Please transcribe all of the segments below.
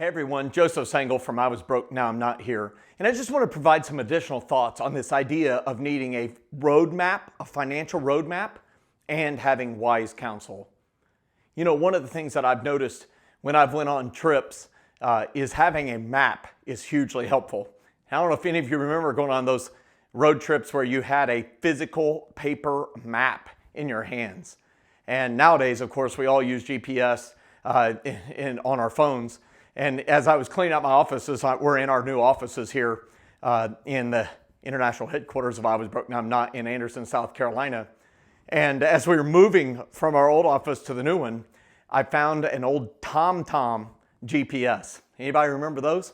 Hey everyone, Joseph Sangl from I Was Broke, Now I'm Not here. And I just want to provide some additional thoughts on this idea of needing a roadmap, a financial roadmap, and having wise counsel. You know, one of the things that I've noticed when I've went on trips is having a map is hugely helpful. I don't know if any of you remember going on those road trips where you had a physical paper map in your hands. And nowadays, of course, we all use GPS on our phones. And as I was cleaning up my offices, we're in our new offices here in the international headquarters of I Was Broke, Now I'm Not in Anderson, South Carolina. And as we were moving from our old office to the new one, I found an old TomTom GPS. Anybody remember those?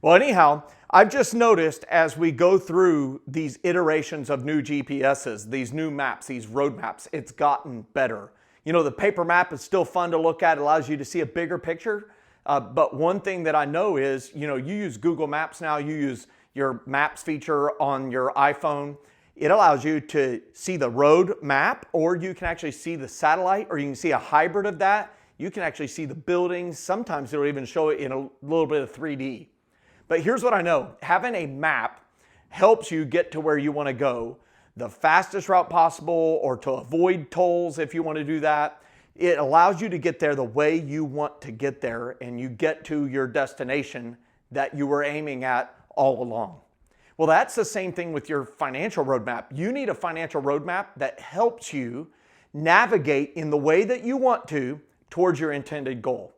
Well, anyhow, I've just noticed as we go through these iterations of new GPSs, these new maps, these road maps, it's gotten better. You know, the paper map is still fun to look at. It allows you to see a bigger picture. But one thing that I know is, you use Google Maps now, you use your Maps feature on your iPhone. It allows you to see the road map, or you can actually see the satellite, or you can see a hybrid of that. You can actually see the buildings. Sometimes it'll even show it in a little bit of 3D. But here's what I know. Having a map helps you get to where you want to go, the fastest route possible, or to avoid tolls if you want to do that. It allows you to get there the way you want to get there, and you get to your destination that you were aiming at all along. Well, that's the same thing with your financial roadmap. You need a financial roadmap that helps you navigate in the way that you want to towards your intended goal.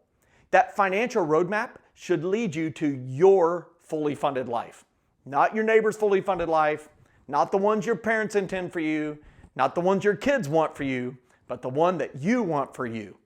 That financial roadmap should lead you to your fully funded life, not your neighbor's fully funded life, not the ones your parents intend for you, not the ones your kids want for you, but the one that you want for you.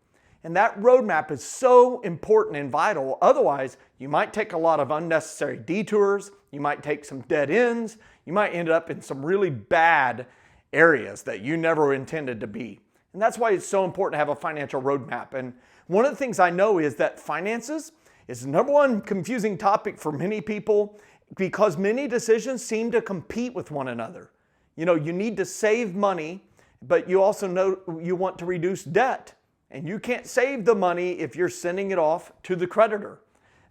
And that roadmap is so important and vital. Otherwise, you might take a lot of unnecessary detours. You might take some dead ends. You might end up in some really bad areas that you never intended to be. And that's why it's so important to have a financial roadmap. And one of the things I know is that finances is the number one confusing topic for many people because many decisions seem to compete with one another. You need to save money, but you also know you want to reduce debt. And you can't save the money if you're sending it off to the creditor.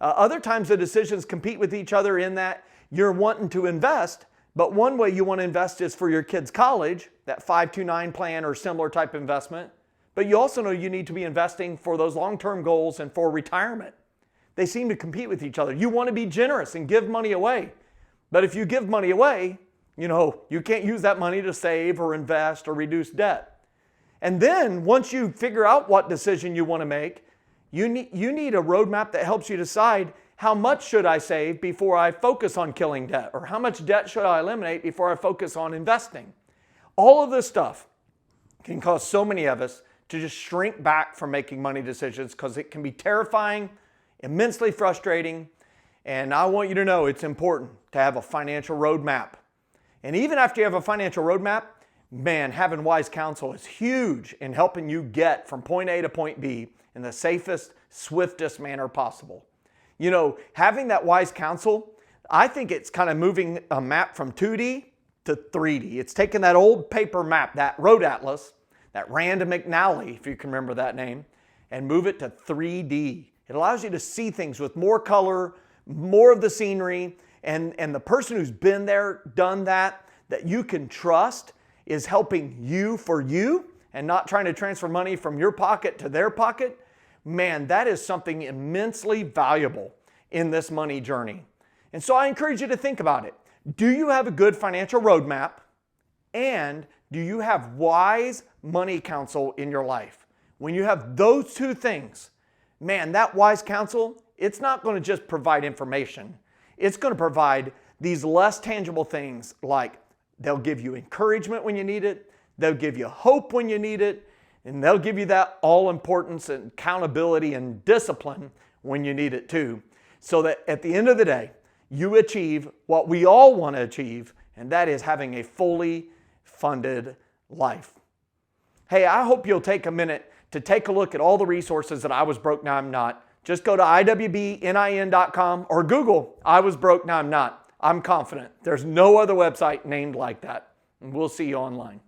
Other times the decisions compete with each other in that you're wanting to invest, but one way you want to invest is for your kids' college, that 529 plan or similar type investment. But you also know you need to be investing for those long-term goals and for retirement. They seem to compete with each other. You want to be generous and give money away. But if you give money away, you can't use that money to save or invest or reduce debt. And then once you figure out what decision you want to make, you need a roadmap that helps you decide how much should I save before I focus on killing debt, or how much debt should I eliminate before I focus on investing. All of this stuff can cause so many of us to just shrink back from making money decisions because it can be terrifying, immensely frustrating, and I want you to know it's important to have a financial roadmap. And even after you have a financial roadmap, man, having wise counsel is huge in helping you get from point A to point B in the safest, swiftest manner possible. Having that wise counsel, I think it's kind of moving a map from 2D to 3D. It's taking that old paper map, that road atlas, that Rand McNally, if you can remember that name, and move it to 3D. It allows you to see things with more color, more of the scenery, and the person who's been there, done that you can trust is helping you for you and not trying to transfer money from your pocket to their pocket. Man, that is something immensely valuable in this money journey. And so I encourage you to think about it. Do you have a good financial roadmap? And do you have wise money counsel in your life? When you have those two things, man, that wise counsel, it's not going to just provide information. It's going to provide these less tangible things like they'll give you encouragement when you need it, they'll give you hope when you need it, and they'll give you that all-importance and accountability and discipline when you need it too. So that at the end of the day, you achieve what we all want to achieve, and that is having a fully funded life. Hey, I hope you'll take a minute to take a look at all the resources that I Was Broke, Now I'm Not. Just go to iwbnin.com or Google I Was Broke, Now I'm Not. I'm confident there's no other website named like that. And we'll see you online.